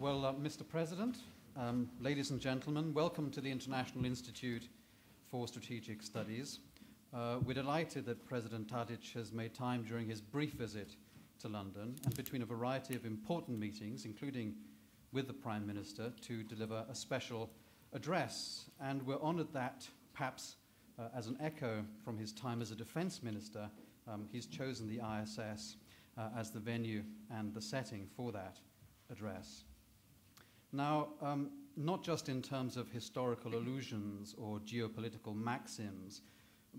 Mr. President, ladies and gentlemen, welcome to the International Institute for Strategic Studies. We're delighted that President Tadic has made time during his brief visit to London and between a variety of important meetings, including with the Prime Minister, to deliver a special address. And we're honored that, perhaps as an echo from his time as a defense minister, he's chosen the IISS as the venue and the setting for that address. Now, not just in terms of historical allusions or geopolitical maxims,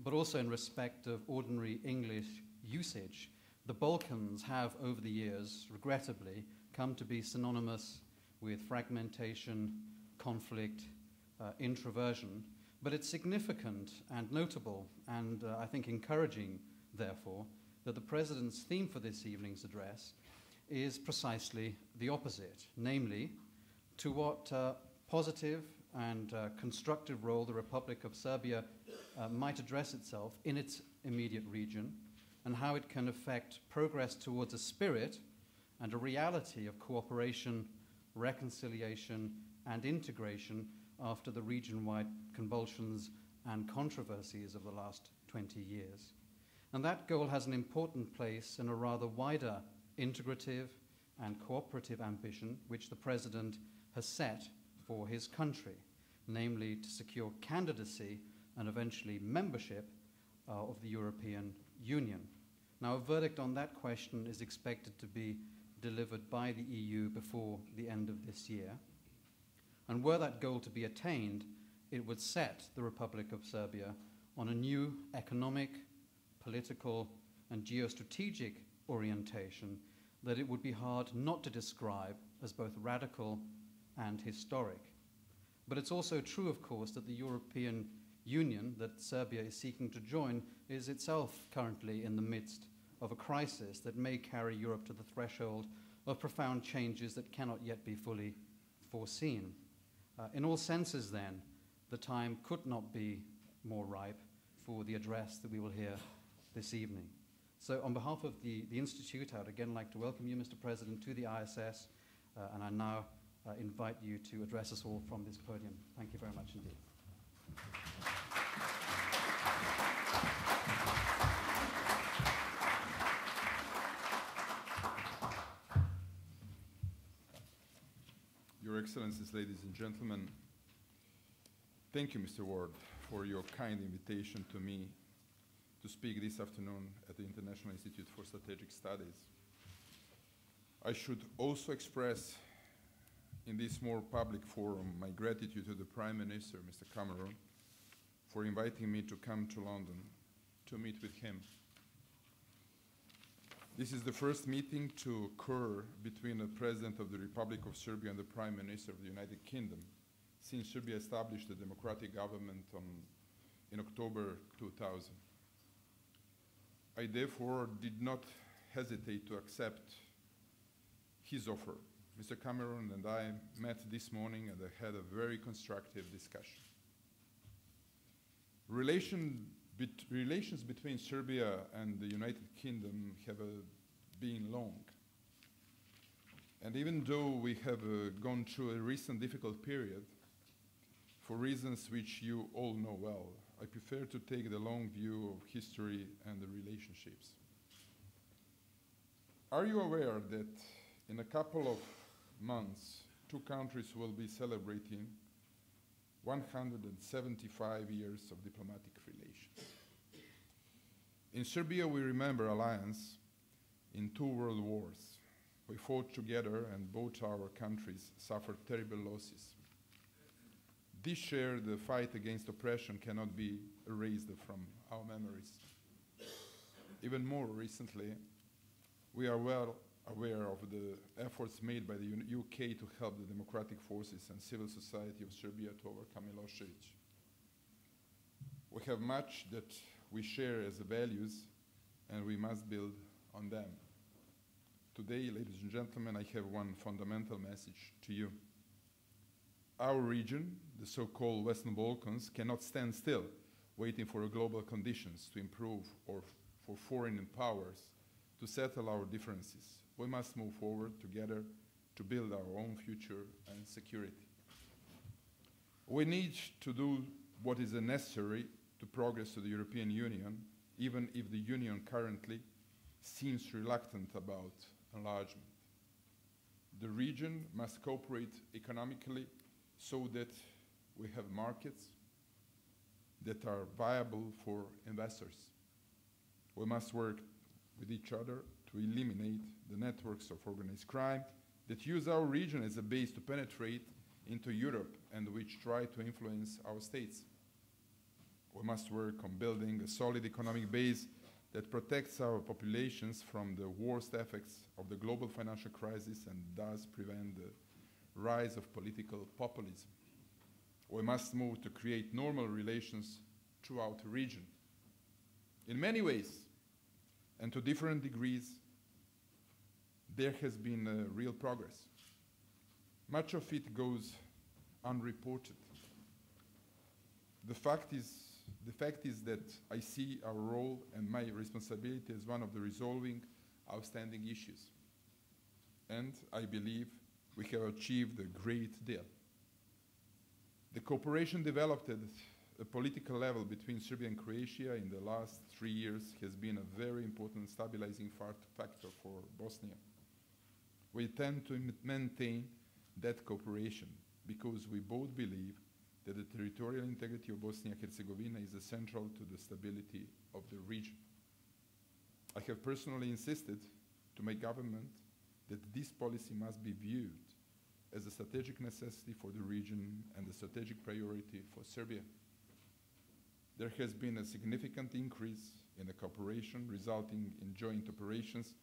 but also in respect of ordinary English usage, the Balkans have, over the years, regrettably, come to be synonymous with fragmentation, conflict, introversion. But it's significant and notable, and I think encouraging, therefore, that the President's theme for this evening's address is precisely the opposite, namely, to what positive and constructive role the Republic of Serbia might address itself in its immediate region, and how it can affect progress towards a spirit and a reality of cooperation, reconciliation, and integration after the region-wide convulsions and controversies of the last 20 years. And that goal has an important place in a rather wider integrative and cooperative ambition which the President has set for his country, namely to secure candidacy and eventually membership of the European Union. Now, a verdict on that question is expected to be delivered by the EU before the end of this year. And were that goal to be attained, it would set the Republic of Serbia on a new economic, political, and geostrategic orientation that it would be hard not to describe as both radical and historic. But it's also true, of course, that the European Union that Serbia is seeking to join is itself currently in the midst of a crisis that may carry Europe to the threshold of profound changes that cannot yet be fully foreseen. In all senses, then, the time could not be more ripe for the address that we will hear this evening. So on behalf of the Institute, I would again like to welcome you, Mr. President, to the IISS, and I now invite you to address us all from this podium. Thank you very much indeed. Your Excellencies, ladies and gentlemen, thank you, Mr. Ward, for your kind invitation to me to speak this afternoon at the International Institute for Strategic Studies. I should also express in this more public forum my gratitude to the Prime Minister, Mr. Cameron, for inviting me to come to London to meet with him. This is the first meeting to occur between the President of the Republic of Serbia and the Prime Minister of the United Kingdom since Serbia established a democratic government in October 2000. I therefore did not hesitate to accept his offer. Mr. Cameron and I met this morning and had a very constructive discussion. Relations between Serbia and the United Kingdom have been long. And even though we have gone through a recent difficult period, for reasons which you all know well, I prefer to take the long view of history and the relationships. Are you aware that in a couple of months, two countries will be celebrating 175 years of diplomatic relations? In Serbia, we remember alliance in two world wars. We fought together and both our countries suffered terrible losses. This shared fight against oppression cannot be erased from our memories. Even more recently, we are well aware of the efforts made by the UK to help the democratic forces and civil society of Serbia to overcome Milosevic. We have much that we share as values, and we must build on them. Today, ladies and gentlemen, I have one fundamental message to you. Our region, the so-called Western Balkans, cannot stand still, waiting for global conditions to improve or for foreign powers to settle our differences. We must move forward together to build our own future and security. We need to do what is necessary to progress to the European Union, even if the Union currently seems reluctant about enlargement. The region must cooperate economically so that we have markets that are viable for investors. We must work with each other to eliminate the networks of organized crime that use our region as a base to penetrate into Europe and which try to influence our states. We must work on building a solid economic base that protects our populations from the worst effects of the global financial crisis and thus prevent the rise of political populism. We must move to create normal relations throughout the region. In many ways, and to different degrees, there has been real progress. Much of it goes unreported. The fact is that I see our role and my responsibility as one of the resolving outstanding issues. And I believe we have achieved a great deal. The cooperation developed at a political level between Serbia and Croatia in the last 3 years has been a very important stabilizing factor for Bosnia. We tend to maintain that cooperation because we both believe that the territorial integrity of Bosnia and Herzegovina is essential to the stability of the region. I have personally insisted to my government that this policy must be viewed as a strategic necessity for the region and a strategic priority for Serbia. There has been a significant increase in the cooperation resulting in joint operations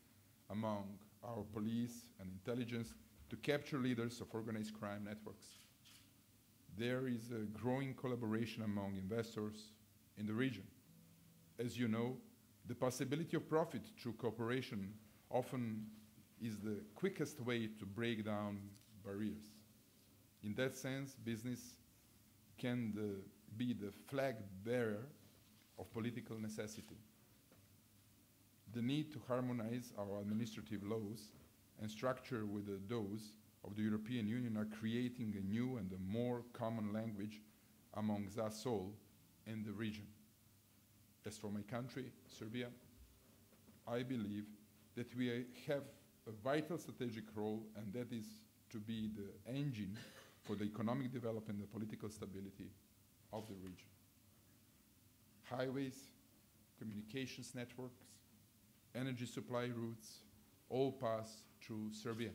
among our police and intelligence to capture leaders of organized crime networks. There is a growing collaboration among investors in the region. As you know, the possibility of profit through cooperation often is the quickest way to break down barriers. In that sense, business can be the flag bearer of political necessity. The need to harmonize our administrative laws and structure with those of the European Union are creating a new and a more common language among us all in the region. As for my country, Serbia, I believe that we have a vital strategic role, and that is to be the engine for the economic development and political stability of the region. Highways, communications networks, energy supply routes all pass through Serbia.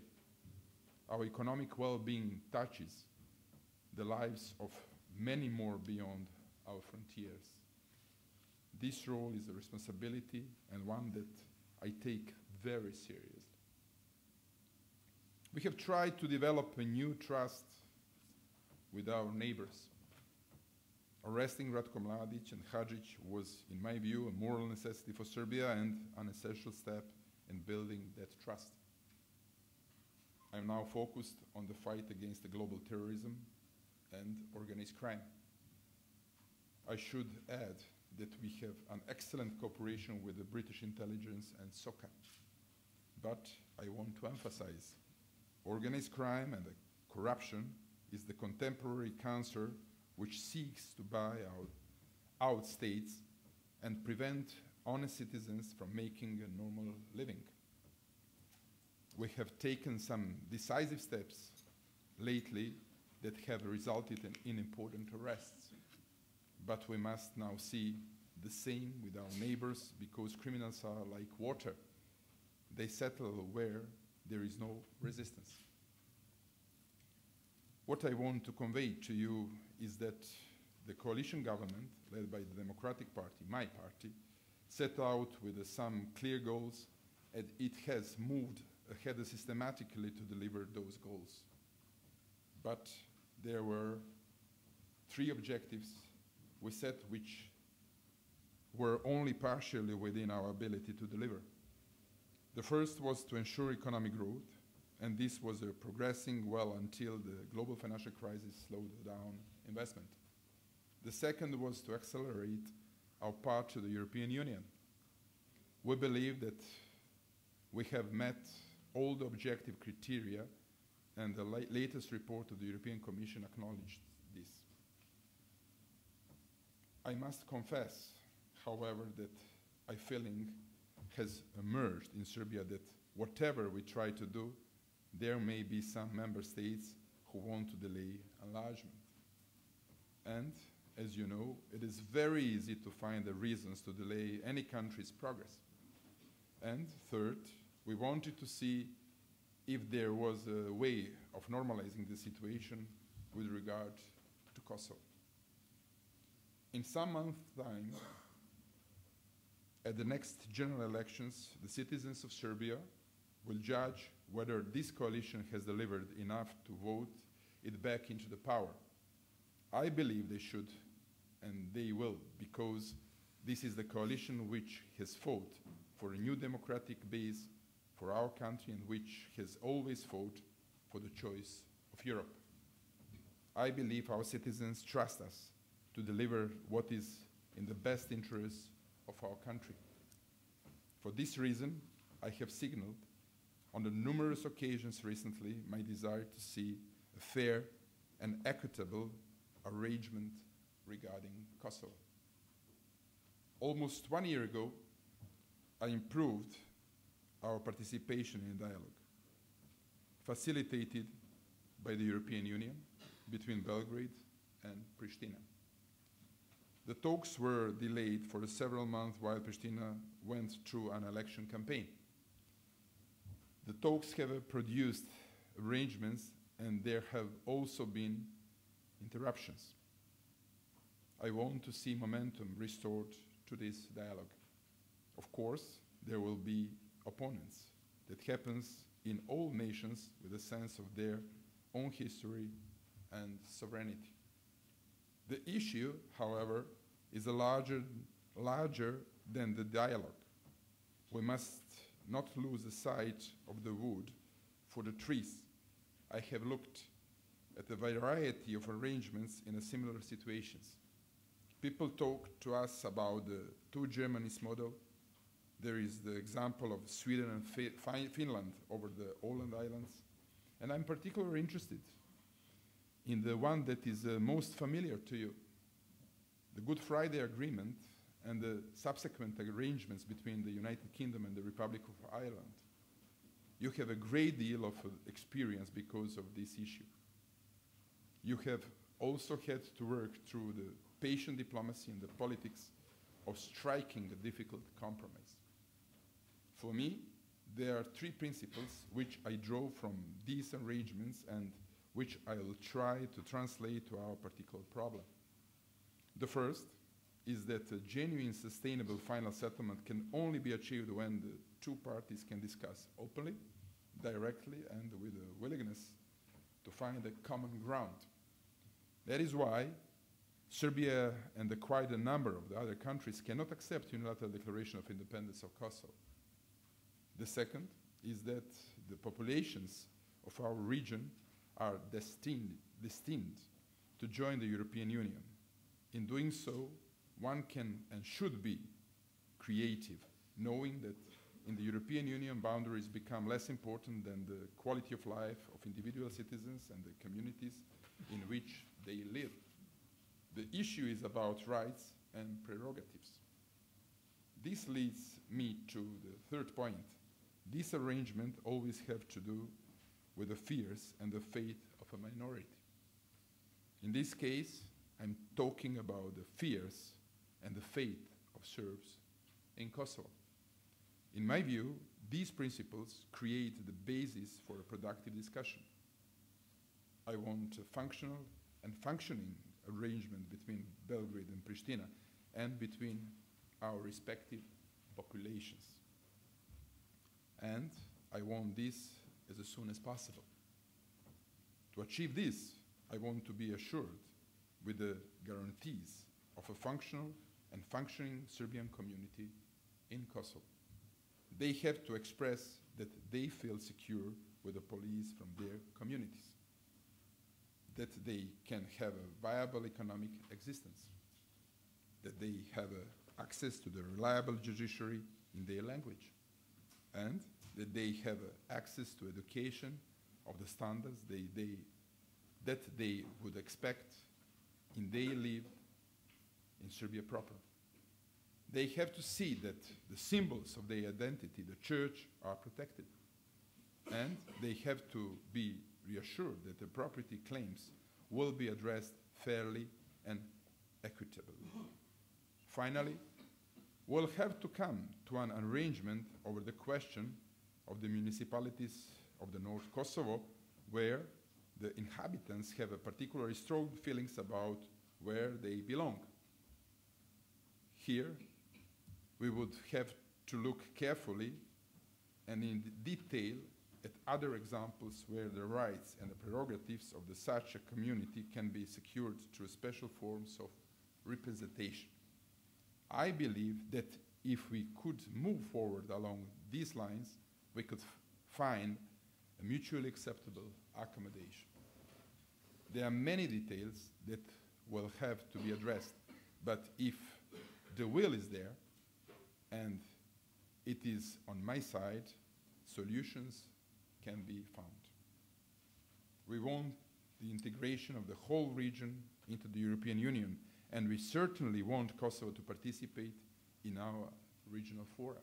Our economic well-being touches the lives of many more beyond our frontiers. This role is a responsibility and one that I take very seriously. We have tried to develop a new trust with our neighbors. Arresting Ratko Mladic and Hadžić was, in my view, a moral necessity for Serbia and an essential step in building that trust. I am now focused on the fight against the global terrorism and organized crime. I should add that we have an excellent cooperation with the British intelligence and SOCA. But I want to emphasize, organized crime and corruption is the contemporary cancer which seeks to buy out states and prevent honest citizens from making a normal living. We have taken some decisive steps lately that have resulted in important arrests. But we must now see the same with our neighbors, because criminals are like water. They settle where there is no resistance. What I want to convey to you is that the coalition government, led by the Democratic Party, my party, set out with some clear goals, and it has moved ahead systematically to deliver those goals. But there were 3 objectives we set which were only partially within our ability to deliver. The first was to ensure economic growth, and this was progressing well until the global financial crisis slowed down investment. The second was to accelerate our path to the European Union. We believe that we have met all the objective criteria and the latest report of the European Commission acknowledged this. I must confess, however, that a feeling has emerged in Serbia that whatever we try to do, there may be some member states who want to delay enlargement. And, as you know, it is very easy to find the reasons to delay any country's progress. And third, we wanted to see if there was a way of normalizing the situation with regard to Kosovo. In some months' time, at the next general elections, the citizens of Serbia will judge whether this coalition has delivered enough to vote it back into the power. I believe they should, and they will, because this is the coalition which has fought for a new democratic base for our country and which has always fought for the choice of Europe. I believe our citizens trust us to deliver what is in the best interest of our country. For this reason, I have signaled on the numerous occasions recently my desire to see a fair and equitable arrangement regarding Kosovo. Almost 1 year ago, I improved our participation in dialogue, facilitated by the European Union between Belgrade and Pristina. The talks were delayed for several months while Pristina went through an election campaign. The talks have produced arrangements, and there have also been interruptions. I want to see momentum restored to this dialogue. Of course, there will be opponents. That happens in all nations with a sense of their own history and sovereignty. The issue, however, is larger than the dialogue. We must not lose the sight of the wood for the trees. I have looked at a variety of arrangements in similar situations. People talk to us about the two Germany's model. There is the example of Sweden and Finland over the Åland Islands. And I'm particularly interested in the one that is most familiar to you, the Good Friday Agreement and the subsequent arrangements between the United Kingdom and the Republic of Ireland. You have a great deal of experience because of this issue. You have also had to work through the patient diplomacy and the politics of striking a difficult compromise. For me, there are three principles which I draw from these arrangements and which I will try to translate to our particular problem. The first is that a genuine, sustainable final settlement can only be achieved when the two parties can discuss openly, directly, and with a willingness to find a common ground. That is why Serbia and quite a number of the other countries cannot accept unilateral declaration of independence of Kosovo. The second is that the populations of our region are destined to join the European Union. In doing so, one can and should be creative, knowing that in the European Union, boundaries become less important than the quality of life of individual citizens and the communities in which they live. The issue is about rights and prerogatives. This leads me to the third point. This arrangement always have to do with the fears and the fate of a minority. In this case, I'm talking about the fears and the fate of Serbs in Kosovo. In my view, these principles create the basis for a productive discussion. I want a functional and functioning arrangement between Belgrade and Pristina and between our respective populations. And I want this as soon as possible. To achieve this, I want to be assured with the guarantees of a functional and functioning Serbian community in Kosovo. They have to express that they feel secure with the police from their communities, that they can have a viable economic existence, that they have access to the reliable judiciary in their language, and that they have access to education of the standards that they would expect in their life in Serbia proper. They have to see that the symbols of their identity, the church, are protected. And they have to be reassured that the property claims will be addressed fairly and equitably. Finally, we'll have to come to an arrangement over the question of the municipalities of the North Kosovo, where the inhabitants have a particularly strong feelings about where they belong. Here, we would have to look carefully and in detail at other examples where the rights and the prerogatives of such a community can be secured through special forms of representation. I believe that if we could move forward along these lines, we could find a mutually acceptable accommodation. There are many details that will have to be addressed, but if the will is there, and it is on my side, solutions can be found. We want the integration of the whole region into the European Union, and we certainly want Kosovo to participate in our regional fora.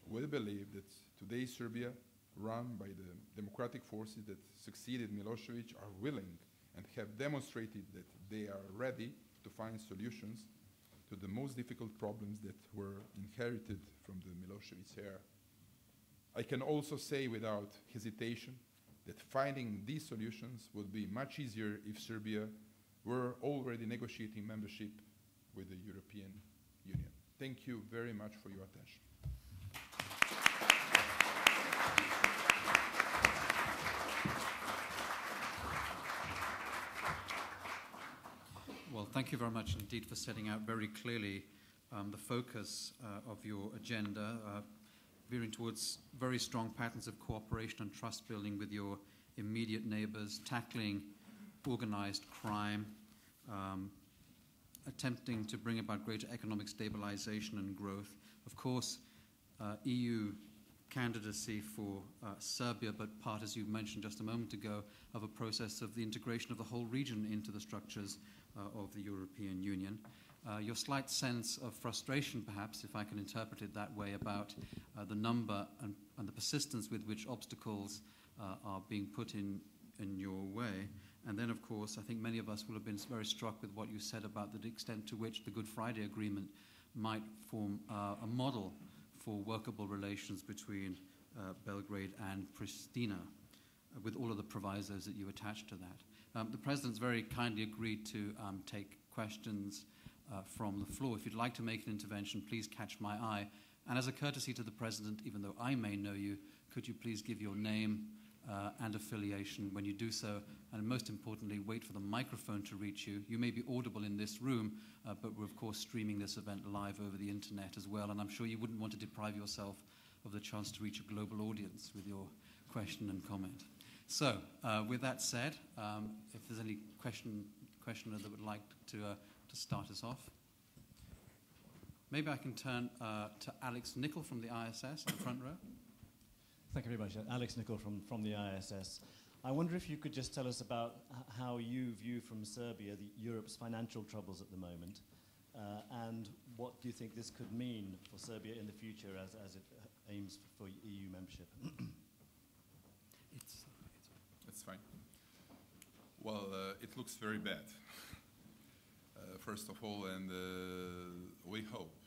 We believe that today's Serbia, run by the democratic forces that succeeded Milosevic, are willing and have demonstrated that they are ready to find solutions to the most difficult problems that were inherited from the Milosevic era. I can also say without hesitation that finding these solutions would be much easier if Serbia were already negotiating membership with the European Union. Thank you very much for your attention. Well, thank you very much indeed for setting out very clearly the focus of your agenda, veering towards very strong patterns of cooperation and trust building with your immediate neighbors, tackling organized crime, attempting to bring about greater economic stabilization and growth. Of course, EU candidacy for Serbia, but part, as you mentioned just a moment ago, of a process of the integration of the whole region into the structures of the European Union. Your slight sense of frustration, perhaps, if I can interpret it that way, about the number and the persistence with which obstacles are being put in your way. And then, of course, I think many of us will have been very struck with what you said about the extent to which the Good Friday Agreement might form a model for workable relations between Belgrade and Pristina, with all of the provisos that you attach to that. The President's very kindly agreed to take questions from the floor. If you'd like to make an intervention, please catch my eye. And as a courtesy to the President, even though I may know you, could you please give your name and affiliation when you do so, and most importantly, wait for the microphone to reach you. You may be audible in this room, but we're of course streaming this event live over the internet as well, and I'm sure you wouldn't want to deprive yourself of the chance to reach a global audience with your question and comment. So, with that said, if there's any questioner that would like to start us off. Maybe I can turn to Alex Nicol from the IISS in the front row. Thank you very much. Alex Nicol from the IISS. I wonder if you could just tell us about how you view from Serbia Europe's financial troubles at the moment, and what do you think this could mean for Serbia in the future as it aims for EU membership? It's fine. Well, it looks very bad. First of all, and we hope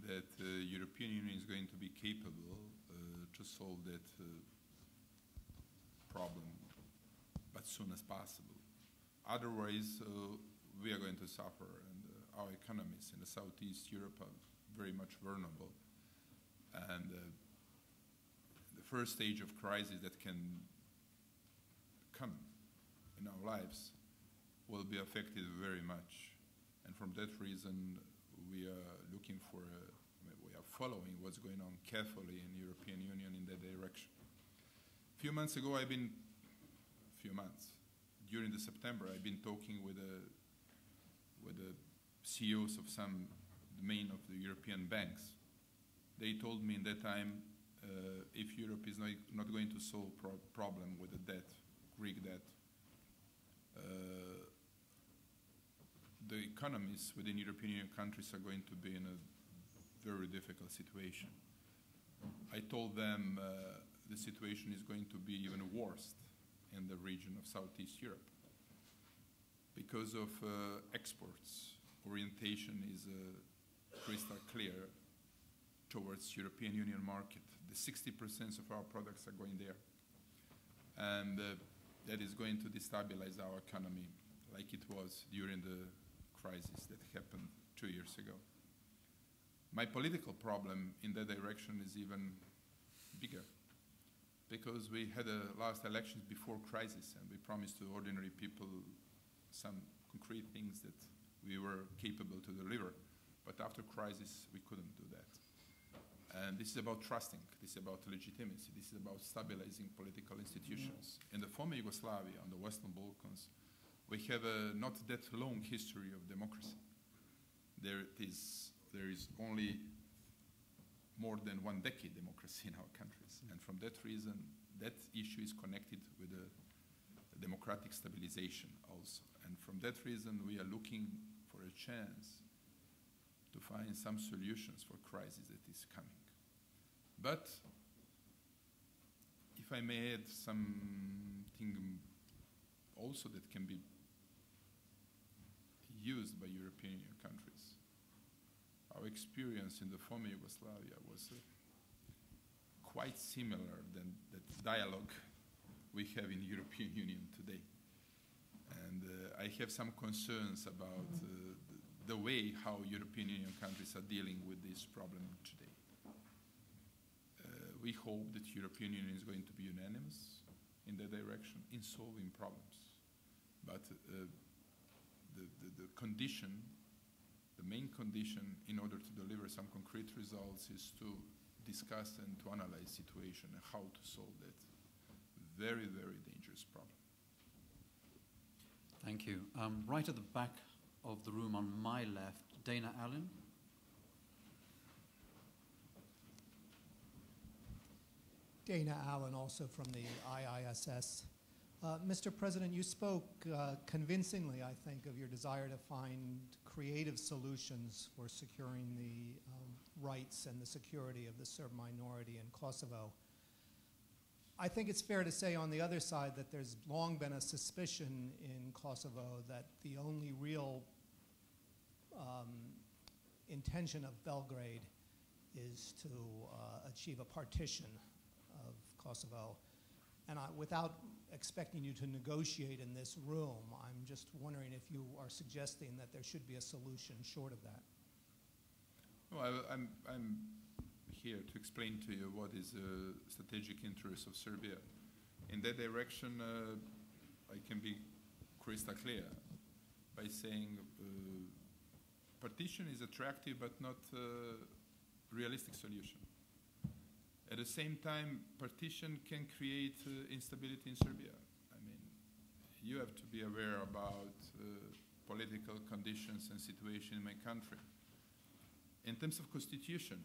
that the European Union is going to be capable to solve that problem as soon as possible. Otherwise, we are going to suffer, and our economies in the Southeast Europe are very much vulnerable. And the first stage of crisis that can come in our lives will be affected very much. And from that reason, we are looking for we are following what's going on carefully in the European Union in that direction. A few months ago, during the September, I've been talking with the CEOs of the main of the European banks. They told me in that time if Europe is not going to solve problem with the debt, Greek debt, the economies within European Union countries are going to be in a very difficult situation. I told them the situation is going to be even worse in the region of Southeast Europe. Because of exports, orientation is crystal clear towards European Union market. The 60% of our products are going there. And that is going to destabilize our economy like it was during the crisis that happened 2 years ago. My political problem in that direction is even bigger, because we had last elections before crisis, and we promised to ordinary people some concrete things that we were capable to deliver. But after crisis, we couldn't do that. And this is about trusting. This is about legitimacy. This is about stabilizing political institutions. In the former Yugoslavia, on the Western Balkans, we have a not that long history of democracy. There is only more than 1 decade democracy in our countries. And from that reason, that issue is connected with the democratic stabilization also. And from that reason, we are looking for a chance to find some solutions for crisis that is coming. But if I may add something also that can be used by European Union countries, our experience in the former Yugoslavia was quite similar than that dialogue we have in the European Union today. And I have some concerns about the way how European Union countries are dealing with this problem today. We hope that European Union is going to be unanimous in that direction in solving problems. But the condition, the main condition in order to deliver some concrete results is to discuss and to analyze situation and how to solve that very, very dangerous problem. Thank you. Right at the back of the room on my left, Dana Allen. Dana Allen, also from the IISS. Mr. President, you spoke convincingly, I think, of your desire to find creative solutions for securing the rights and the security of the Serb minority in Kosovo. I think it's fair to say on the other side that there's long been a suspicion in Kosovo that the only real intention of Belgrade is to achieve a partition of Kosovo. And without expecting you to negotiate in this room, I'm just wondering if you are suggesting that there should be a solution short of that. Well, I'm here to explain to you what is the strategic interest of Serbia. In that direction, I can be crystal clear by saying partition is attractive but not a realistic solution. At the same time, partition can create instability in Serbia. I mean, you have to be aware about political conditions and situation in my country. In terms of constitution,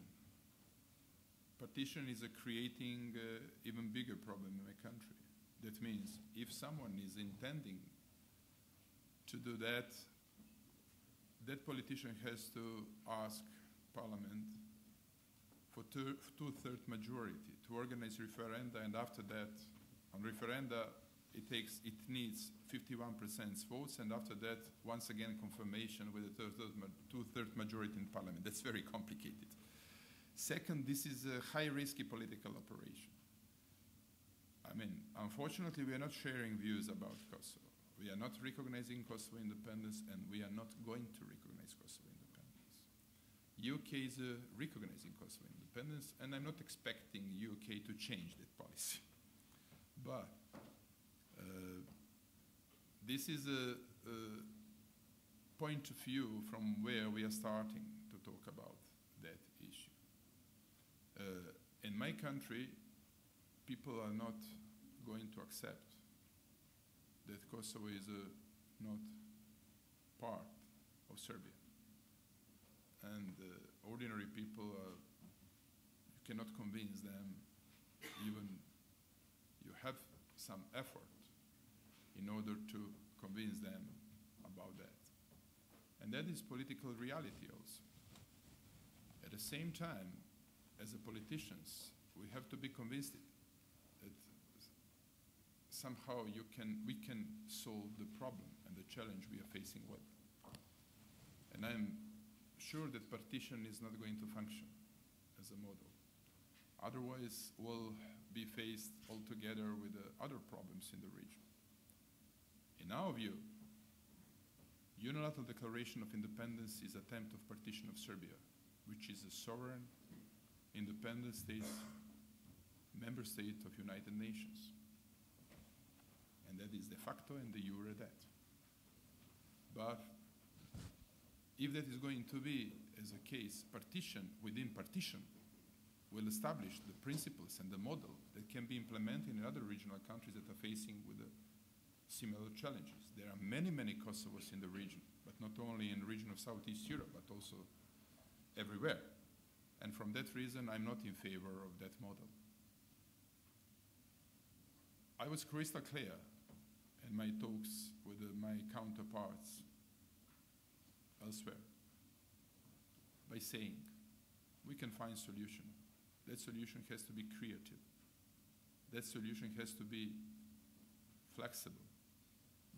partition is creating even bigger problem in my country. That means if someone is intending to do that, that politician has to ask Parliament for two-thirds majority to organize referenda, and after that, on referenda, it needs 51% votes, and after that, once again, confirmation with a two-thirds majority in Parliament. That's very complicated. Second, this is a high-risky political operation. I mean, unfortunately, we are not sharing views about Kosovo. We are not recognizing Kosovo independence, and we are not going to recognize Kosovo independence. UK is recognizing Kosovo independence, and I'm not expecting UK to change that policy. But this is a point of view from where we are starting to talk about that issue. In my country, people are not going to accept that Kosovo is not part of Serbia. And ordinary people, you cannot convince them even you have some effort in order to convince them about that. And that is political reality also. At the same time, as a politicians, we have to be convinced that somehow we can solve the problem and the challenge we are facing with. And I'm sure that partition is not going to function as a model. Otherwise, we'll be faced altogether with other problems in the region. In our view, unilateral declaration of independence is an attempt of partition of Serbia, which is a sovereign, independent state, member state of United Nations. And that is de facto and de jure that. But if that is going to be, as a case, partition within partition, will establish the principles and the model that can be implemented in other regional countries that are facing with similar challenges. There are many, many Kosovos in the region, but not only in the region of Southeast Europe, but also everywhere. And from that reason, I'm not in favor of that model. I was crystal clear in my talks with my counterparts elsewhere by saying we can find solution. That solution has to be creative. That solution has to be flexible.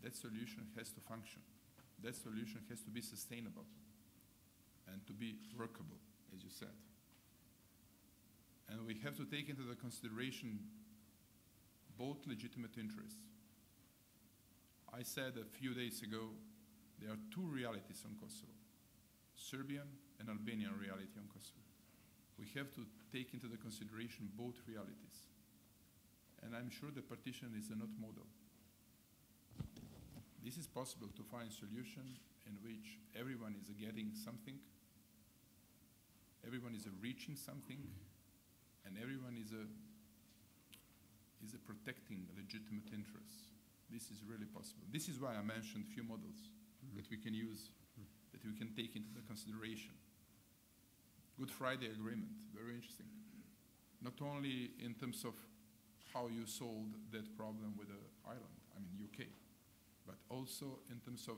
That solution has to function. That solution has to be sustainable and to be workable, as you said. And we have to take into the consideration both legitimate interests. I said a few days ago, there are two realities on Kosovo, Serbian and Albanian reality on Kosovo. We have to take into the consideration both realities. And I'm sure the partition is not model. This is possible to find solution in which everyone is getting something, everyone is reaching something, and everyone is protecting legitimate interests. This is really possible. This is why I mentioned a few models that we can use, that we can take into the consideration. Good Friday Agreement, very interesting. Not only in terms of how you solved that problem with Ireland, I mean UK, but also in terms of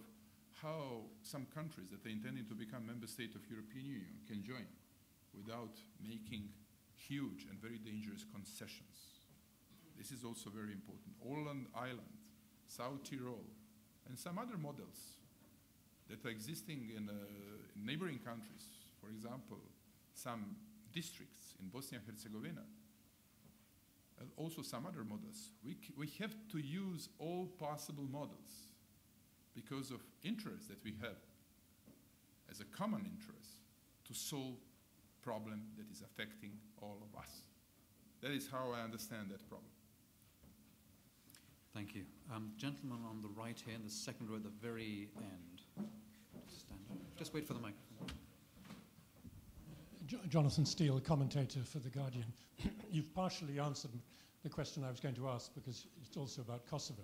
how some countries that are intending to become member state of European Union can join without making huge and very dangerous concessions. This is also very important. Åland Island, South Tyrol, and some other models that are existing in neighboring countries. For example, some districts in Bosnia and Herzegovina, and also some other models. We have to use all possible models because of interest that we have as a common interest to solve a problem that is affecting all of us. That is how I understand that problem. Thank you. Gentleman on the right here in the second row at the very end. Stand up. Just wait for the microphone. Jonathan Steele, commentator for The Guardian. You've partially answered the question I was going to ask because it's also about Kosovo.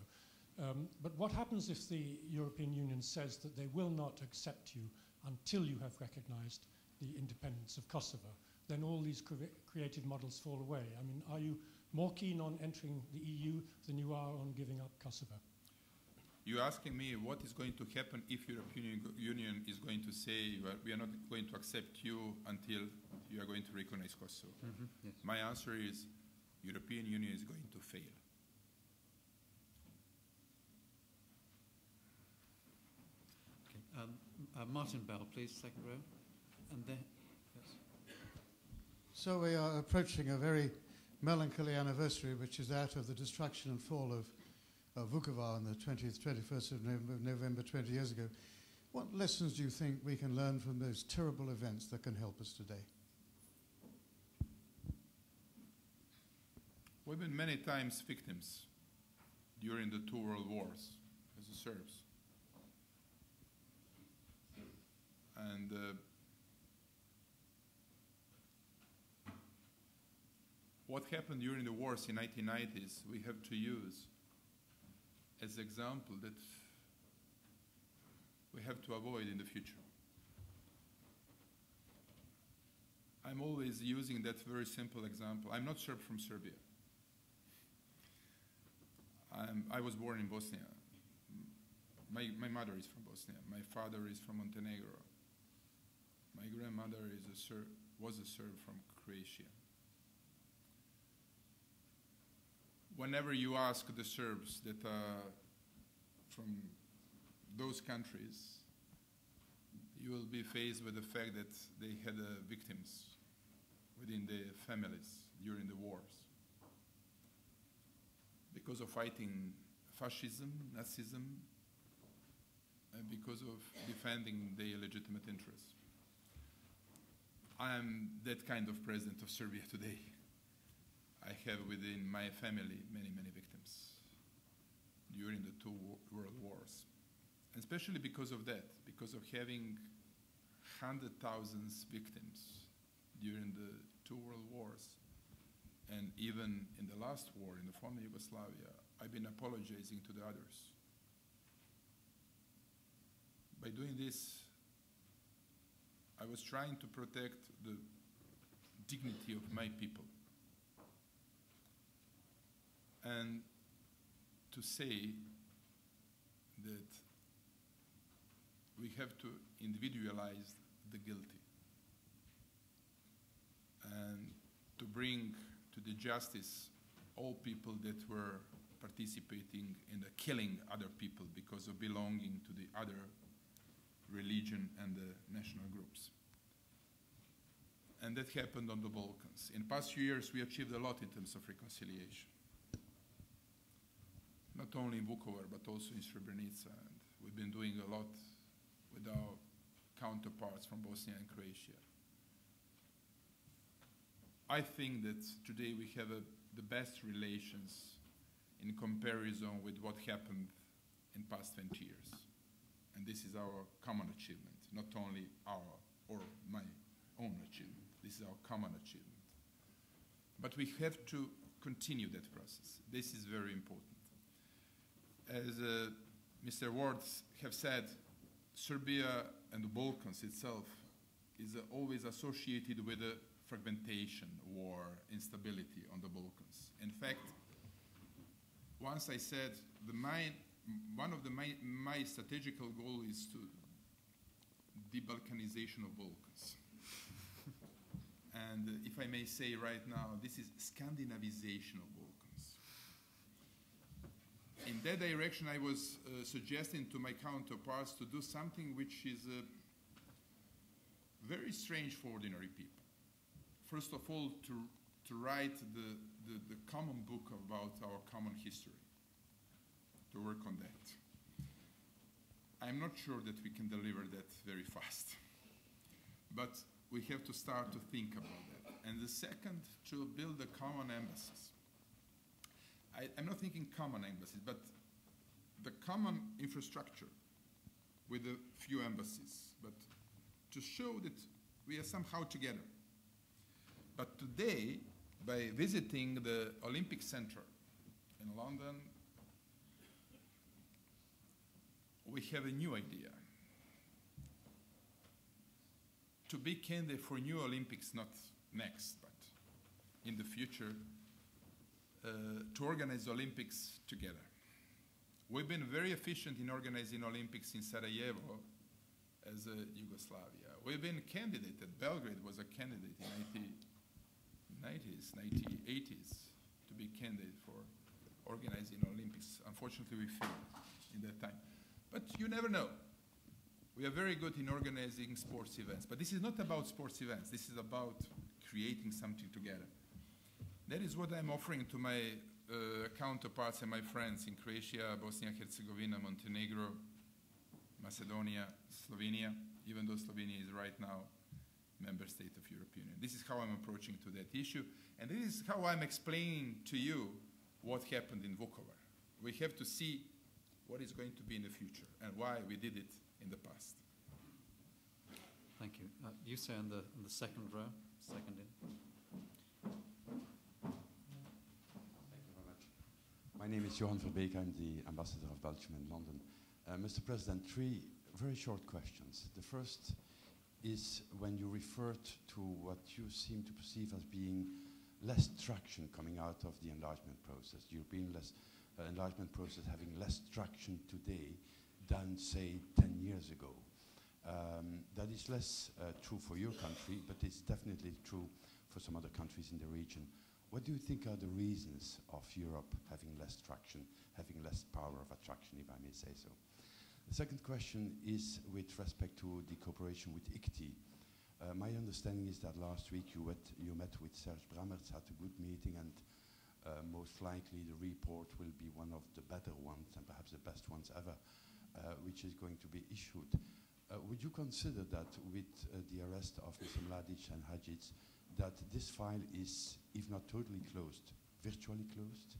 But what happens if the European Union says that they will not accept you until you have recognized the independence of Kosovo? Then all these creative models fall away. I mean, are you more keen on entering the EU than you are on giving up Kosovo? You're asking me what is going to happen if European Union is going to say we are not going to accept you until you are going to recognize Kosovo. Yes. My answer is European Union is going to fail. Okay. Martin Bell, please, second row. And then, yes. So we are approaching a very melancholy anniversary, which is that of the destruction and fall of Vukovar on the 21st of November 20 years ago. What lessons do you think we can learn from those terrible events that can help us today? We've been many times victims during the two world wars as the Serbs. And what happened during the wars in 1990s, we have to use as an example that we have to avoid in the future. I'm always using that very simple example. I'm not Serb from Serbia. I was born in Bosnia. My mother is from Bosnia. My father is from Montenegro. My grandmother was a Serb from Croatia. Whenever you ask the Serbs that are from those countries, you will be faced with the fact that they had victims within their families during the wars because of fighting fascism, Nazism, and because of defending their legitimate interests. I am that kind of president of Serbia today. I have within my family many, many victims during the two world wars. And especially because of that, because of having 100,000 victims during the two world wars. And even in the last war, in the former Yugoslavia, I've been apologizing to the others. By doing this, I was trying to protect the dignity of my people. And to say that we have to individualize the guilty and to bring to the justice all people that were participating in the killing other people because of belonging to the other religion and the national groups. And that happened on the Balkans. In the past few years, we achieved a lot in terms of reconciliation. Not only in Vukovar, but also in Srebrenica. And we've been doing a lot with our counterparts from Bosnia and Croatia. I think that today we have the best relations in comparison with what happened in the past 20 years. And this is our common achievement, not only our or my own achievement. This is our common achievement. But we have to continue that process. This is very important. As Mr. Wards have said, Serbia and the Balkans itself is always associated with a fragmentation, war, instability on the Balkans. In fact, once I said one of my strategical goal is to de-Balkanization of Balkans. And if I may say right now, this is Scandinavization of Balkans. In that direction, I was suggesting to my counterparts to do something which is very strange for ordinary people. First of all, to write the common book about our common history, to work on that. I'm not sure that we can deliver that very fast, but we have to start to think about that. And the second, to build the common embassies. I'm not thinking common embassies, but the common infrastructure with a few embassies, but to show that we are somehow together. But today, by visiting the Olympic Center in London, we have a new idea. To be candidate for new Olympics, not next, but in the future, to organize Olympics together. We've been very efficient in organizing Olympics in Sarajevo as Yugoslavia. We've been candidated. Belgrade was a candidate in 1980s to be candidate for organizing Olympics. Unfortunately, we failed in that time. But you never know. We are very good in organizing sports events. But this is not about sports events. This is about creating something together. That is what I'm offering to my counterparts and my friends in Croatia, Bosnia and Herzegovina, Montenegro, Macedonia, Slovenia, even though Slovenia is right now member state of European Union. This is how I'm approaching to that issue. And this is how I'm explaining to you what happened in Vukovar. We have to see what is going to be in the future and why we did it in the past. Thank you. You say in the second row, second in. Thank you very much. My name is Johan Verbeek. I'm the ambassador of Belgium in London. Mr. President, 3 very short questions. The first is when you referred to what you seem to perceive as being less traction coming out of the enlargement process, European enlargement process having less traction today than, say, 10 years ago. That is less true for your country, but it's definitely true for some other countries in the region. What do you think are the reasons of Europe having less traction, having less power of attraction, if I may say so? The second question is with respect to the cooperation with ICTY. My understanding is that last week you met with Serge Brammertz, had a good meeting, and most likely the report will be one of the better ones and perhaps the best ones ever, which is going to be issued. Would you consider that with the arrest of Mr. Mladic and Hadjic, that this file is, if not totally closed, virtually closed?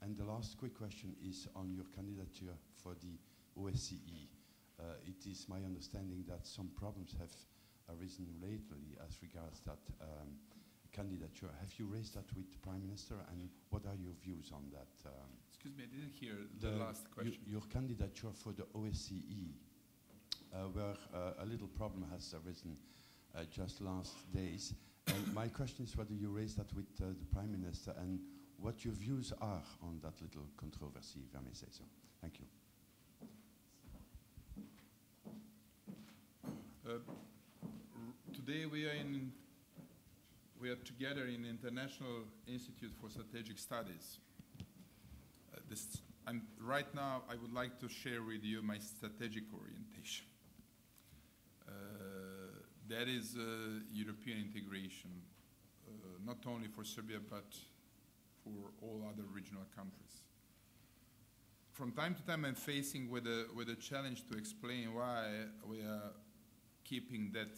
And the last quick question is on your candidature for the OSCE. It is my understanding that some problems have arisen lately as regards that candidature. Have you raised that with the Prime Minister, and what are your views on that? Excuse me, I didn't hear the last question. Your candidature for the OSCE, where a little problem has arisen just last days. And my question is whether you raised that with the Prime Minister and what your views are on that little controversy, if I may say so. Thank you. Today we are together in the International Institute for Strategic Studies. Right now I would like to share with you my strategic orientation. That is European integration, not only for Serbia but for all other regional countries. From time to time I'm facing with a challenge to explain why we are keeping that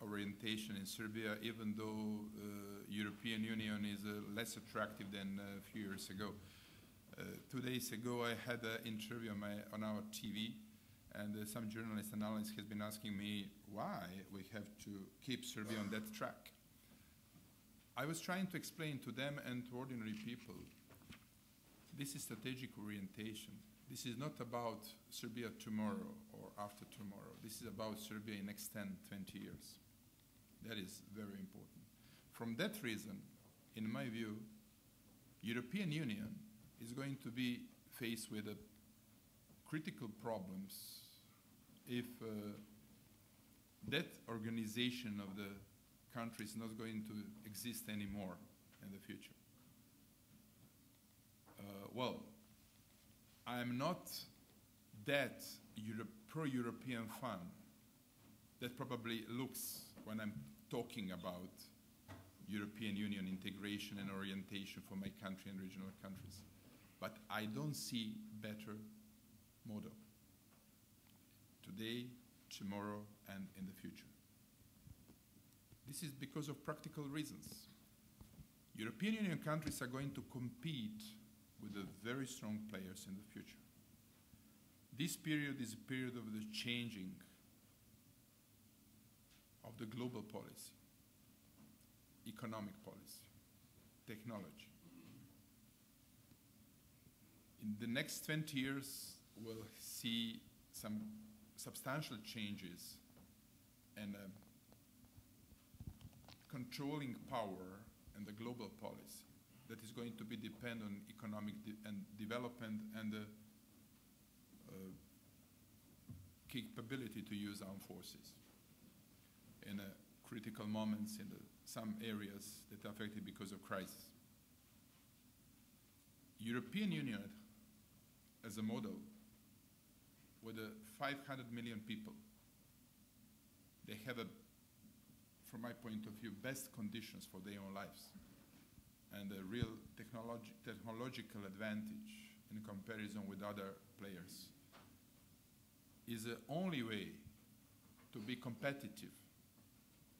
orientation in Serbia, even though European Union is less attractive than a few years ago. 2 days ago I had an interview on our TV, and some journalist and analyst has been asking me why we have to keep Serbia on that track. I was trying to explain to them and to ordinary people, this is strategic orientation. This is not about Serbia tomorrow or after tomorrow. This is about Serbia in next 10, 20 years. That is very important. From that reason, in my view, European Union is going to be faced with critical problems if that organization of the country is not going to exist anymore in the future. Well, I'm not that pro-European fan that probably looks when I'm talking about European Union integration and orientation for my country and regional countries. But I don't see better model today, tomorrow, and in the future. This is because of practical reasons. European Union countries are going to compete with the very strong players in the future. This period is a period of the changing of the global policy, economic policy, technology. In the next 20 years, we'll see some substantial changes and controlling power in the global policy that is going to be dependent on economic and development and the capability to use armed forces in critical moments in some areas that are affected because of crisis. European Union as a model with 500 million people, they have from my point of view, best conditions for their own lives and a real technological advantage in comparison with other players is the only way to be competitive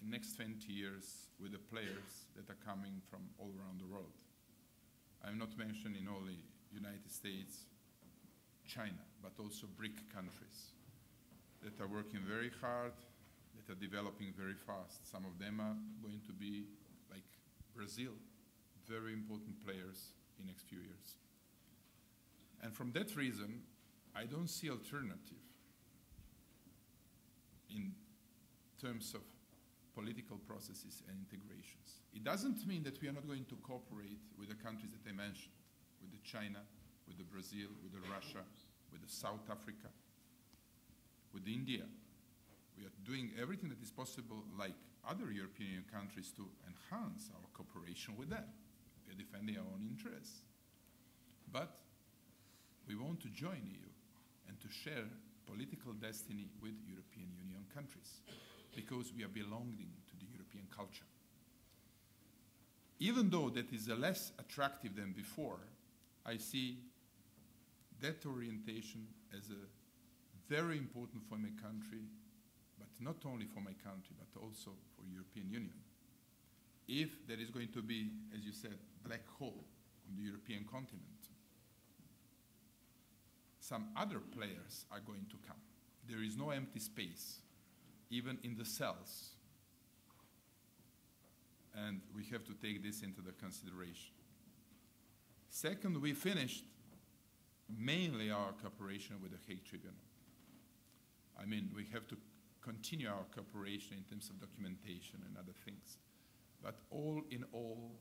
in the next 20 years with the players that are coming from all around the world. I'm not mentioning only United States, China, but also BRIC countries that are working very hard, that are developing very fast. Some of them are going to be, like Brazil, very important players in the next few years. And from that reason, I don't see alternative in terms of political processes and integrations. It doesn't mean that we are not going to cooperate with the countries that I mentioned, with China, with the Brazil, with the Russia, with the South Africa, with India. We are doing everything that is possible, like other European Union countries, to enhance our cooperation with them. We are defending our own interests. But we want to join EU and to share political destiny with European Union countries because we are belonging to the European culture. Even though that is less attractive than before, I see that orientation as a very important for my country, but not only for my country, but also for European Union. If there is going to be, as you said, black hole on the European continent, some other players are going to come. There is no empty space, even in the cells. And we have to take this into the consideration. Second, we finished mainly our cooperation with the Hague Tribunal. I mean, we have to continue our cooperation in terms of documentation and other things. But all in all,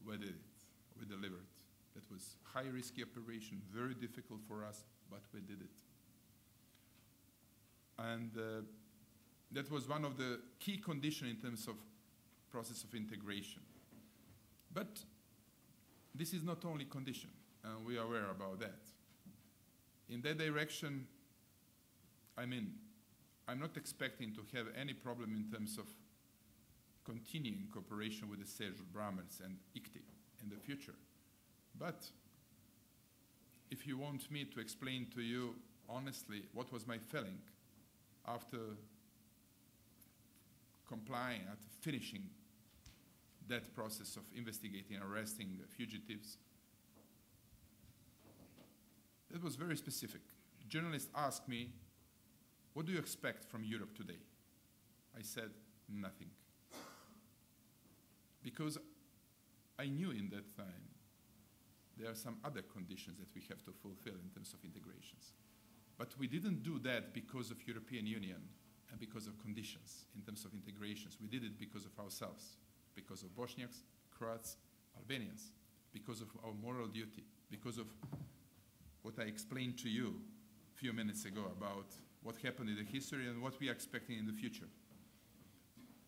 we did it. We delivered. That was high-risky operation, very difficult for us, but we did it. And that was one of the key conditions in terms of process of integration. But this is not only condition, and we are aware about that. In that direction, I mean, I'm not expecting to have any problem in terms of continuing cooperation with the Serbs, Brahmins, and ICTI in the future. But if you want me to explain to you honestly what was my feeling after complying, after finishing that process of investigating and arresting fugitives, it was very specific. Journalists asked me, what do you expect from Europe today? I said, nothing. Because I knew in that time there are some other conditions that we have to fulfill in terms of integrations. But we didn't do that because of European Union and because of conditions in terms of integrations. We did it because of ourselves, because of Bosniaks, Croats, Albanians, because of our moral duty, because of what I explained to you a few minutes ago about what happened in the history and what we are expecting in the future.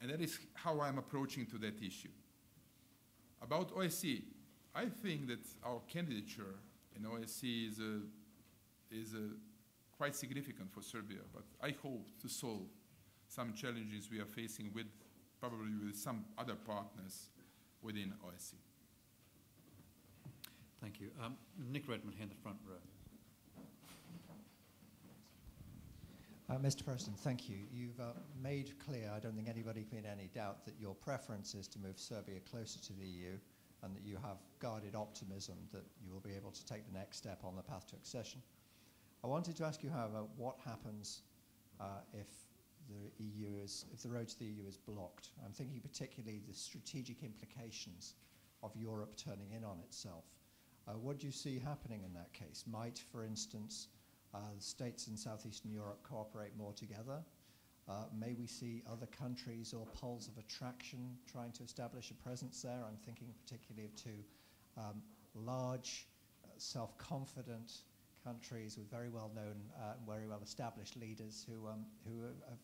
And that is how I'm approaching to that issue. About OSCE, I think that our candidature in OSCE is quite significant for Serbia, but I hope to solve some challenges we are facing with, probably with some other partners within OSCE. Thank you. Nick Redmond here in the front row. Mr. President, thank you. You've made clear, I don't think anybody can in any doubt, that your preference is to move Serbia closer to the EU and that you have guarded optimism that you will be able to take the next step on the path to accession. I wanted to ask you, however, what happens if the road to the EU is blocked? I'm thinking particularly the strategic implications of Europe turning in on itself. What do you see happening in that case? Might, for instance, the states in southeastern Europe cooperate more together? May we see other countries or poles of attraction trying to establish a presence there? I'm thinking particularly of two large, self-confident countries with very well-known, very well-established leaders who have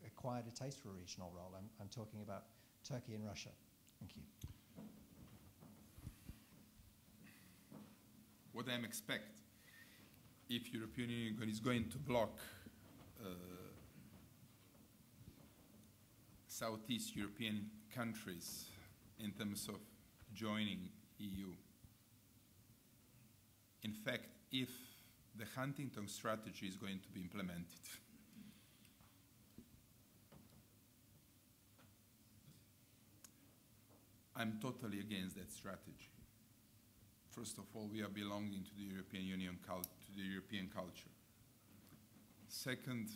acquired a taste for a regional role. I'm talking about Turkey and Russia. Thank you. What I expect if European Union is going to block Southeast European countries in terms of joining EU. In fact, if the Huntington strategy is going to be implemented, I'm totally against that strategy. First of all, we are belonging to the European Union, to the European culture. Second,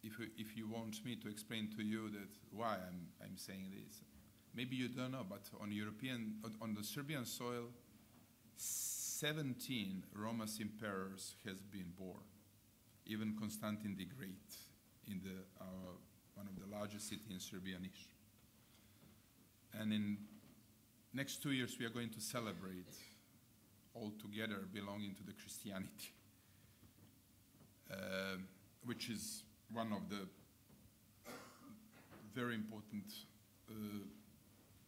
if you want me to explain to you that why I'm saying this, maybe you don't know, but on the Serbian soil, 17 Roman emperors has been born. Even Constantine the Great in one of the largest cities in Serbia, Niš. And in next 2 years, we are going to celebrate altogether belonging to the Christianity, which is one of the very important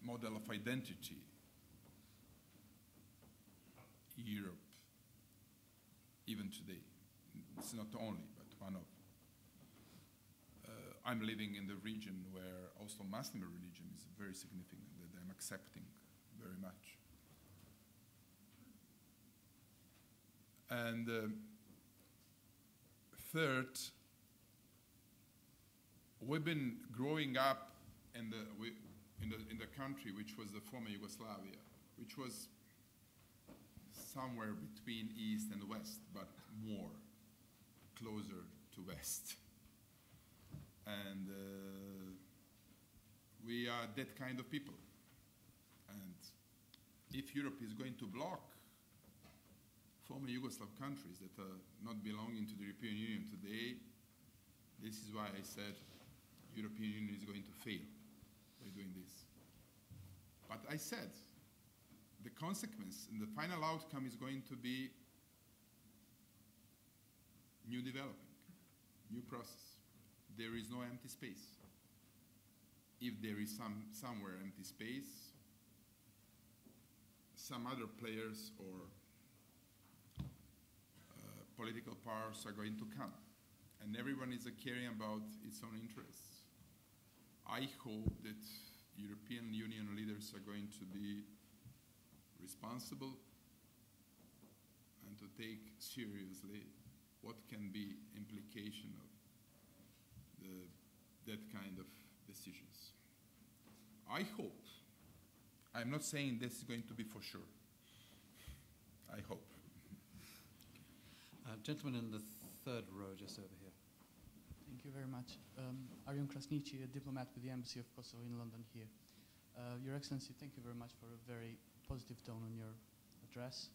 model of identity Europe, even today. It's not only, but one of. I'm living in the region where also Muslim religion is very significant, that I'm accepting very much. And third, we've been growing up in the country which was the former Yugoslavia, which was somewhere between East and West, but more closer to West. And we are that kind of people. And if Europe is going to block former Yugoslav countries that are not belonging to the European Union today, this is why I said European Union is going to fail by doing this. But I said the consequence and the final outcome is going to be new development, new process. There is no empty space. If there is somewhere empty space, some other players or political powers are going to come. And everyone is caring about its own interests. I hope that European Union leaders are going to be responsible and to take seriously what can be implication of that kind of decisions. I hope, I'm not saying this is going to be for sure. I hope. Gentleman in the third row, just over here. Thank you very much. Arjun Krasnici, a diplomat with the Embassy of Kosovo in London here. Your Excellency, thank you very much for a very positive tone on your address.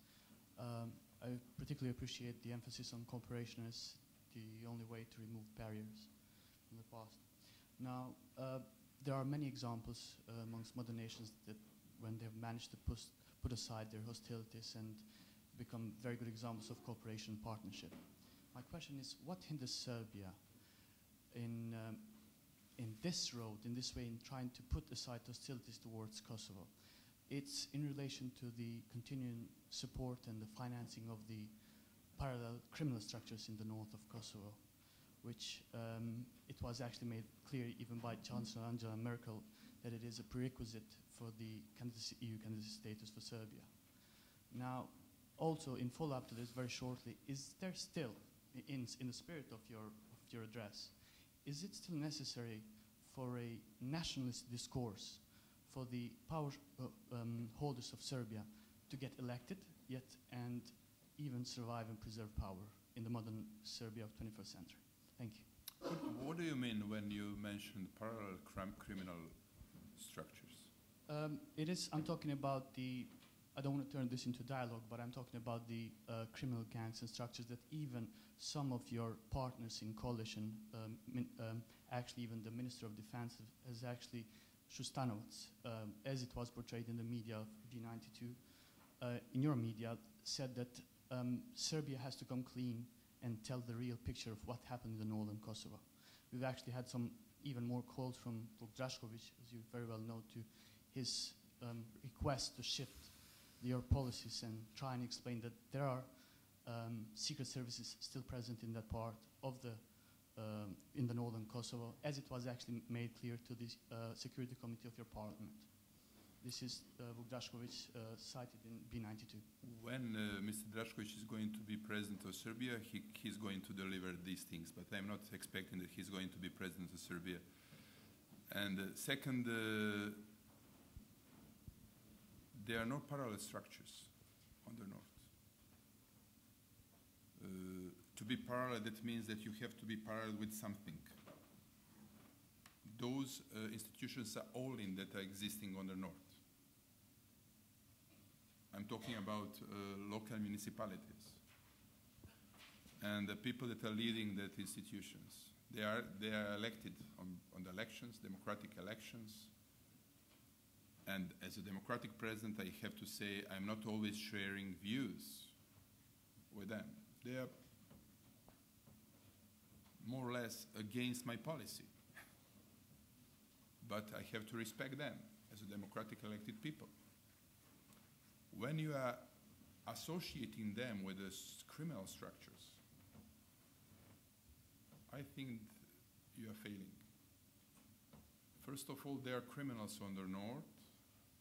I particularly appreciate the emphasis on cooperation as the only way to remove barriers from the past. Now, there are many examples amongst modern nations that when they've managed to put aside their hostilities and become very good examples of cooperation and partnership. My question is, what hinders Serbia in this road, in this way, in trying to put aside hostilities towards Kosovo? It's in relation to the continuing support and the financing of the parallel criminal structures in the north of Kosovo, which it was actually made clear even by Chancellor Angela Merkel that it is a prerequisite for the EU candidacy status for Serbia. Now, also in follow-up to this very shortly, is there still, in the spirit of your address, is it still necessary for a nationalist discourse for the power holders of Serbia to get elected yet and even survive and preserve power in the modern Serbia of 21st century? Thank you. What do you mean when you mention parallel criminal structures? I'm talking about I don't want to turn this into dialogue, but I'm talking about the criminal gangs and structures that even some of your partners in coalition, actually even the Minister of Defense has actually, Šustanovac, as it was portrayed in the media of B92, in your media, said that Serbia has to come clean and tell the real picture of what happened in the northern Kosovo. We've actually had some even more calls from Vuk Drašković, as you very well know, to his request to shift your policies and try and explain that there are secret services still present in that part of in the northern Kosovo, as it was actually made clear to the Security Committee of your parliament. This is Vuk Drašković cited in B92. When Mr. Drašković is going to be president of Serbia, he's going to deliver these things, but I'm not expecting that he's going to be president of Serbia. And second, there are no parallel structures on the north. To be parallel, that means that you have to be parallel with something. Those institutions are all in that are existing on the north. I'm talking about local municipalities and the people that are leading that institutions. They are elected on the elections, democratic elections, And as a democratic president, I have to say I'm not always sharing views with them. They are more or less against my policy. But I have to respect them as a democratic elected people. When you are associating them with the criminal structures, I think you are failing. First of all, there are criminals on the north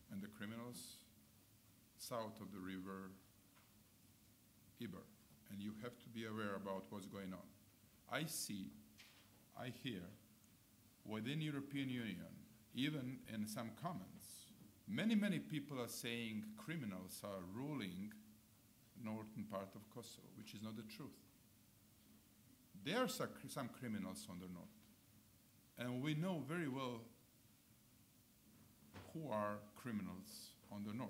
and the criminals south of the river Iber. And you have to be aware about what's going on. I hear within European Union, even in some comments, many people are saying criminals are ruling northern part of Kosovo, which is not the truth. There are some criminals on the north. And we know very well who are criminals on the north.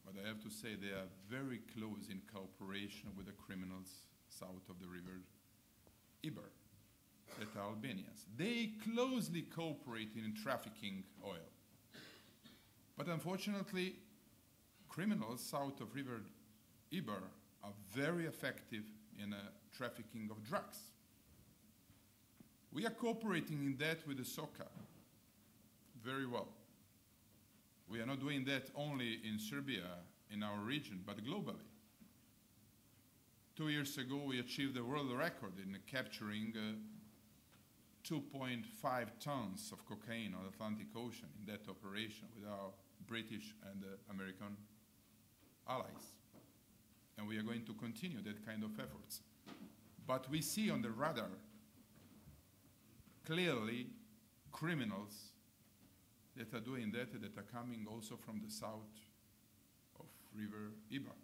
But I have to say they are very close in cooperation with the criminals south of the river Iber, that are Albanians. They closely cooperate in trafficking oil. But unfortunately, criminals south of river Iber are very effective in trafficking of drugs. We are cooperating in that with the SOCA very well. We are not doing that only in Serbia, in our region, but globally. 2 years ago, we achieved a world record in capturing 2.5 tons of cocaine on the Atlantic Ocean in that operation with our British and American allies. And we are going to continue that kind of efforts. But we see on the radar clearly criminals that are doing that are coming also from the south of River Iber.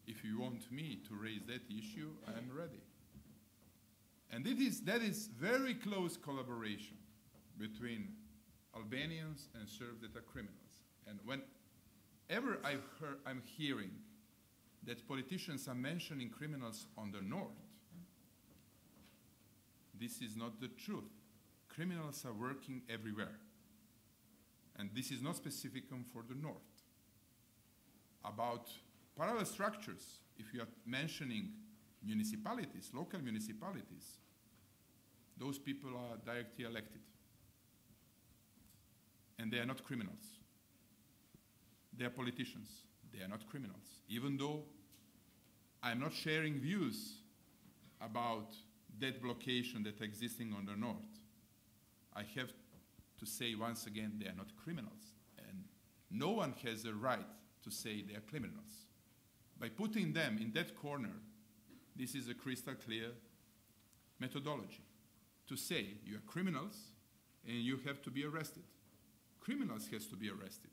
If you want me to raise that issue, I am ready. And that is very close collaboration between Albanians and Serbs that are criminals. And whenever I'm hearing that politicians are mentioning criminals on the north, this is not the truth. Criminals are working everywhere. And this is not specific for the north. About parallel structures, if you are mentioning municipalities, local municipalities, those people are directly elected. And they are not criminals. They are politicians. They are not criminals. Even though I'm not sharing views about that blockade that existing on the north, I have to say once again, they are not criminals. And no one has a right to say they are criminals. By putting them in that corner, this is a crystal clear methodology. To say you are criminals and you have to be arrested. Criminals has to be arrested.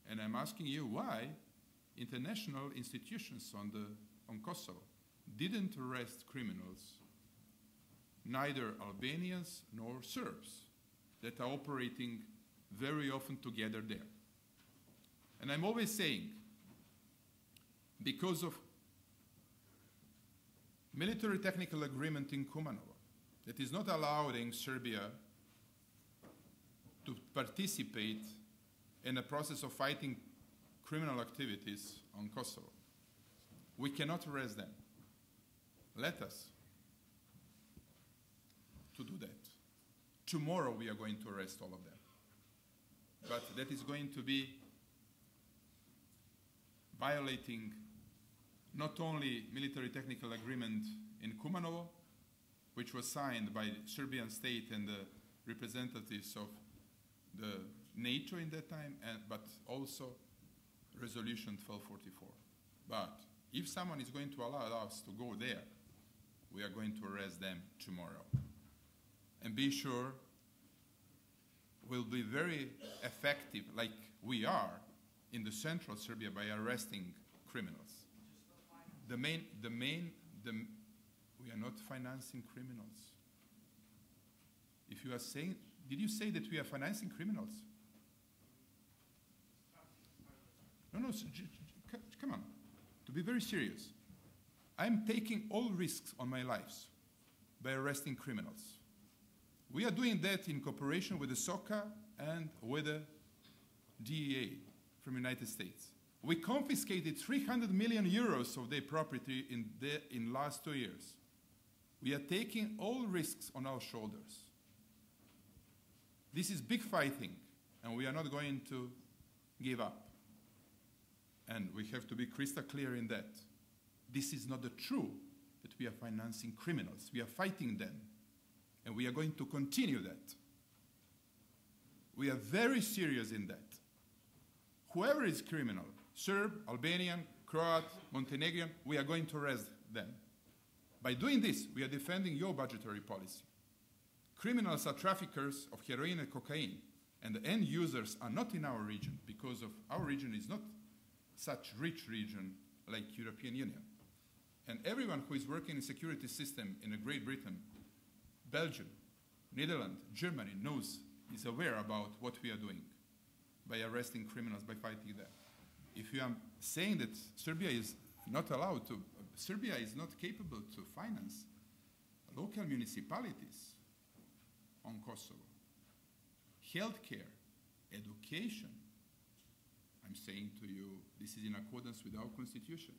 And I'm asking you why international institutions on Kosovo didn't arrest criminals, neither Albanians nor Serbs, that are operating very often together there. And I'm always saying, because of military technical agreement in Kumanovo, that is not allowing Serbia to participate in a process of fighting criminal activities on Kosovo. We cannot arrest them. Let us to do that. Tomorrow we are going to arrest all of them. But that is going to be violating not only military technical agreement in Kumanovo, which was signed by the Serbian state and the representatives of the NATO in that time, but also resolution 1244. But if someone is going to allow us to go there, we are going to arrest them tomorrow. And be sure we'll be very effective, like we are in the central Serbia, by arresting criminals. We are not financing criminals. If you are saying, did you say that we are financing criminals? No, come on. To be very serious, I'm taking all risks on my lives by arresting criminals. We are doing that in cooperation with the SOCA and with the DEA from the United States. We confiscated 300 million euros of their property in last 2 years. We are taking all risks on our shoulders. This is big fighting, and we are not going to give up. And we have to be crystal clear in that. This is not the truth that we are financing criminals. We are fighting them, and we are going to continue that. We are very serious in that. Whoever is criminal, Serb, Albanian, Croat, Montenegrin, we are going to arrest them. By doing this, we are defending your budgetary policy. Criminals are traffickers of heroin and cocaine, and the end users are not in our region because of our region is not such rich region like European Union. And everyone who is working in security system in Great Britain, Belgium, Netherlands, Germany knows, is aware about what we are doing by arresting criminals, by fighting them. If you are saying that Serbia is not allowed to, Serbia is not capable to finance local municipalities on Kosovo, healthcare, education, I'm saying to you, this is in accordance with our constitution.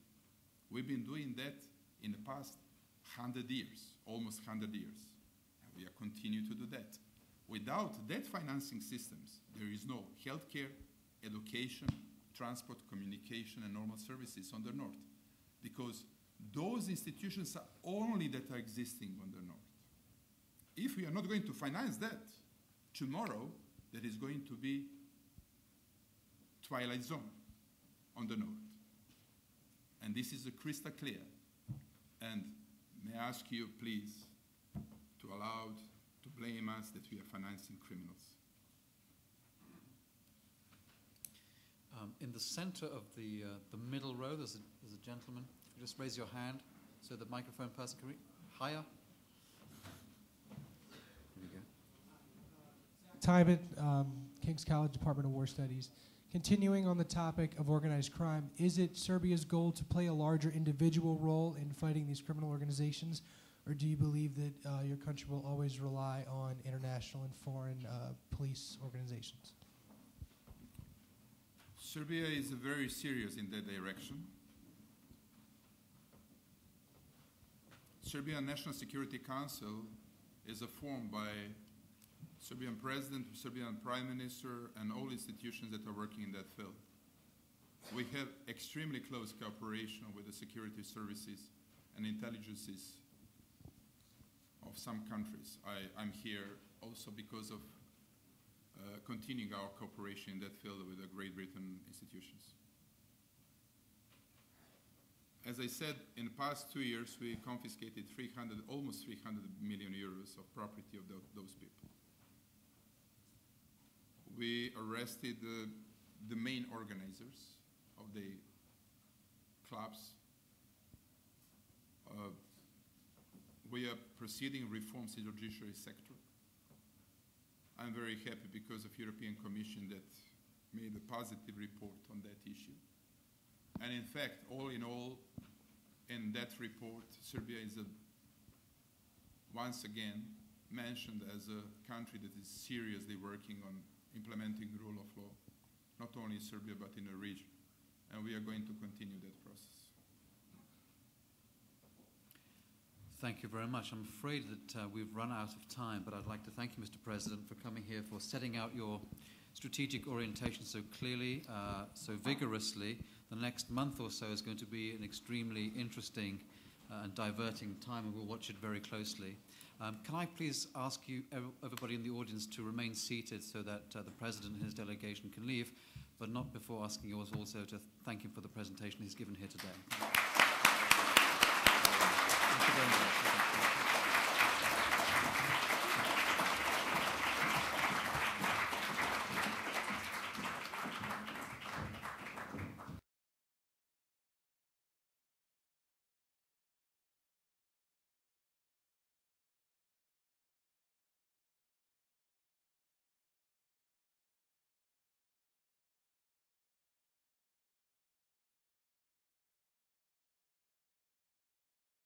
We've been doing that in the past 100 years, almost 100 years. And we are continuing to do that. Without that financing systems, there is no healthcare, education, transport, communication, and normal services on the north. Because those institutions are only that are existing on the north. If we are not going to finance that, tomorrow there is going to be twilight zone on the north. And this is crystal clear. And may I ask you, please, to allow, to blame us that we are financing criminals. In the center of the middle row, there's a gentleman. You just raise your hand so the microphone person can read. Higher. Here we go. Tybett, King's College Department of War Studies. Continuing on the topic of organized crime, is it Serbia's goal to play a larger individual role in fighting these criminal organizations, or do you believe that your country will always rely on international and foreign police organizations? Serbia is very serious in that direction. Serbian National Security Council is formed by Serbian President, Serbian Prime Minister, and all institutions that are working in that field. We have extremely close cooperation with the security services and intelligences of some countries. I'm here also because of continuing our cooperation in that field with the Great Britain institutions. As I said, in the past 2 years, we confiscated almost 300 million euros of property of those people. We arrested the main organizers of the clubs. We are proceeding reforms in the judiciary sector. I'm very happy because of European Commission that made a positive report on that issue. And in fact, all in all, in that report, Serbia is once again mentioned as a country that is seriously working on implementing rule of law, not only in Serbia but in the region. And we are going to continue that process. Thank you very much. I'm afraid that we've run out of time, but I'd like to thank you, Mr. President, for coming here, for setting out your strategic orientation so clearly, so vigorously. The next month or so is going to be an extremely interesting and diverting time, and we'll watch it very closely. Can I please ask you, everybody in the audience, to remain seated so that the President and his delegation can leave, but not before asking yours also to thank him for the presentation he's given here today.